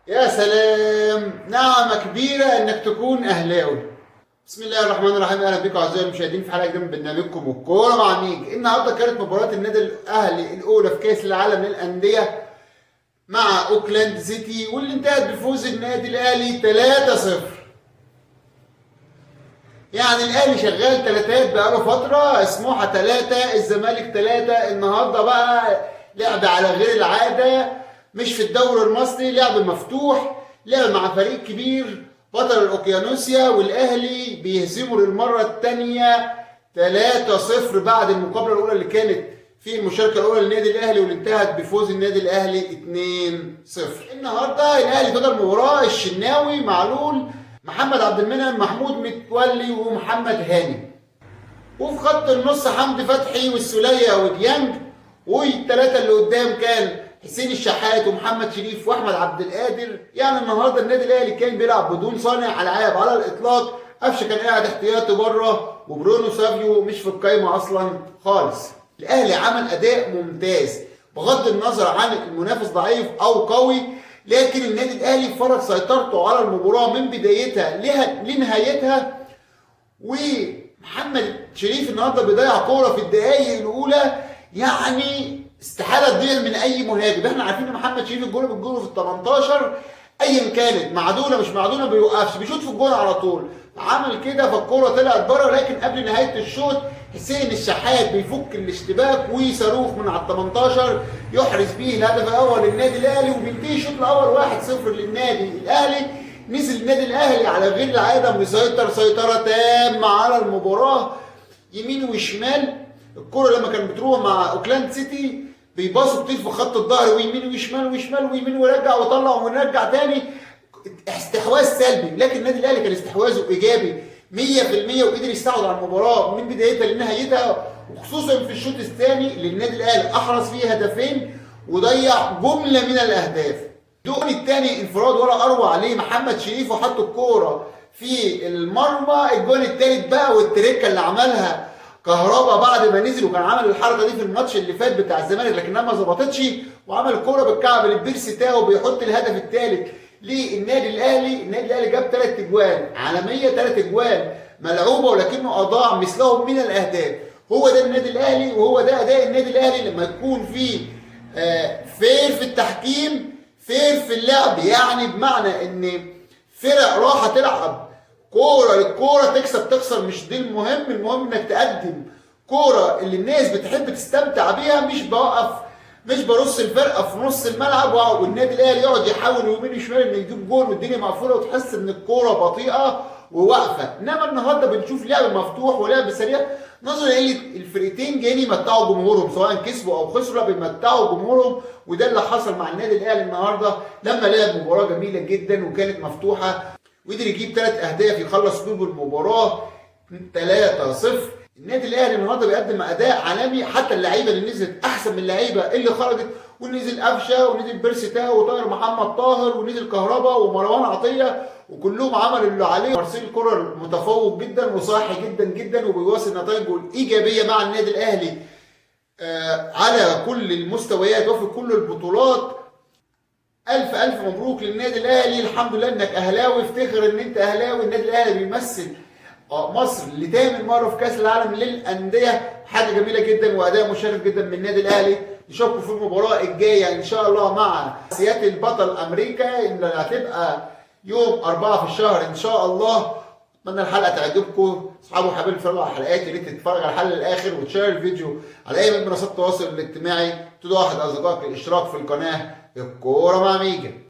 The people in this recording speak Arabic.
يا سلام، نعمة كبيرة انك تكون اهلاوي. بسم الله الرحمن الرحيم، اهلا بكم اعزائي المشاهدين في حلقة جديدة من برنامجكم الكورة مع ميج. النهارده كانت مباراة النادي الاهلي الاولى في كأس العالم للأندية مع اوكلاند سيتي، واللي انتهت بفوز النادي الاهلي 3-0. يعني الاهلي شغال تلاتات بقاله فترة، سموحة 3 الزمالك 3. النهارده بقى لعب على غير العادة، مش في الدوري المصري، لعب مفتوح، لعب مع فريق كبير بطل الاوقيانوسيا، والاهلي بيهزمه للمرة الثانية 3-0 بعد المقابلة الاولى اللي كانت في المشاركة الاولى للنادي الاهلي واللي انتهت بفوز النادي الاهلي 2-0. النهارده الاهلي فضل مباراة الشناوي، معلول، محمد عبد المنعم، محمود متولي، ومحمد هاني. وفي خط النص حمدي فتحي والسولية وديانج، والثلاثة اللي قدام كان حسين الشحات ومحمد شريف واحمد عبد القادر. يعني النهارده النادي الاهلي كان بيلعب بدون صانع العاب على الاطلاق. قفشه كان قاعد احتياطي بره، وبرونو سافيو مش في القايمه اصلا خالص. الاهلي عمل اداء ممتاز بغض النظر عن المنافس ضعيف او قوي، لكن النادي الاهلي فرض سيطرته على المباراه من بدايتها لنهايتها. ومحمد شريف النهارده بيضيع كوره في الدقائق الاولى، يعني استحاله تضيع من اي مهاجم. احنا عارفين ان محمد شريف الجول بالجول في ال 18 ايا كانت معدوله مش معدوله ما بيوقفش، بيشوط في الجول على طول. عمل كده فالكوره طلعت بره، لكن قبل نهايه الشوط حسين الشحات بيفك الاشتباك وصاروخ من على ال 18 يحرز بيه الهدف الاول للنادي الاهلي، وبينتهي الشوط الاول 1-0 للنادي الاهلي. نزل النادي الاهلي على غير العاده، مسيطر سيطره تامه على المباراه يمين وشمال. الكرة لما كانت بتروح مع اوكلاند سيتي بيباصوا كتير في خط الظهر، ويمين وشمال وشمال ويمين، ويرجع ويطلع ونرجع تاني، استحواذ سلبي. لكن النادي الاهلي كان استحواذه ايجابي 100%، وقدر يستحوذ على المباراه من بدايتها لنهايتها، وخصوصا في الشوط الثاني اللي النادي الاهلي احرز فيه هدفين وضيع جمله من الاهداف. الجون الثاني انفراد ولا اروع عليه محمد شريف، وحط الكوره في المرمى. الجون الثالث بقى والتريكه اللي عملها كهربا بعد ما نزل، وكان عمل الحركه دي في الماتش اللي فات بتاع الزمالك لكنها ما ظبطتش، وعمل الكوره بالكعب للبيرسي تاو بيحط الهدف الثالث للنادي الاهلي. النادي الاهلي جاب 3 اجوال عالميه، 3 اجوال ملعوبه، ولكنه اضاع مثلهم من الاهداف. هو ده النادي الاهلي، وهو ده اداء النادي الاهلي لما يكون فيه فير في التحكيم، فير في اللعب. يعني بمعنى ان فرق راحه تلعب كوره للكوره، تكسب تخسر مش دي المهم، المهم انك تقدم كوره اللي الناس بتحب تستمتع بيها. مش برص الفرقه في نص الملعب والنادي الاهلي يقعد يحاول يمين وشمال انه يجيب جول والدنيا مقفوله وتحس ان الكوره بطيئه وواقفه. انما النهارده بنشوف لعب مفتوح ولعب سريع، نظرا الى الفرقتين جايين يمتعوا جمهورهم، سواء كسبوا او خسروا بيمتعوا جمهورهم. وده اللي حصل مع النادي الاهلي النهارده لما لعب مباراه جميله جدا وكانت مفتوحه، وقدر يجيب 3 اهداف يخلص بيه المباراه 3-0. النادي الاهلي النهارده بيقدم اداء عالمي، حتى اللعيبه اللي نزلت احسن من اللعيبه اللي خرجت، ونزل قفشه ونزل بيرسي تاو وطاهر محمد طاهر ونزل كهربا ومروان عطيه، وكلهم عملوا اللي عليه. مارسيل كولر متفوق جدا وصاحي جدا جدا، وبيواصل نتائجه الايجابيه مع النادي الاهلي على كل المستويات وفي كل البطولات. الف الف مبروك للنادي الاهلي، الحمد لله انك اهلاوي، افتخر ان انت اهلاوي. النادي الاهلي بيمثل مصر لتامن مره في كاس العالم للانديه، حاجه جميله جدا واداء مشرف جدا من النادي الاهلي. نشوفكم في المباراه الجايه ان شاء الله مع سياتل بطل امريكا، اللي هتبقى يوم 4 في الشهر ان شاء الله. اتمنى الحلقه تعجبكم. اصحاب وحبايبي اتفرجوا على الحلقات، يا ريت تتفرج على الحلقه للاخر وتشير الفيديو على اي منصات التواصل الاجتماعي. تدعوا احد اصدقائك للاشتراك في القناه الكوره مع ميجا.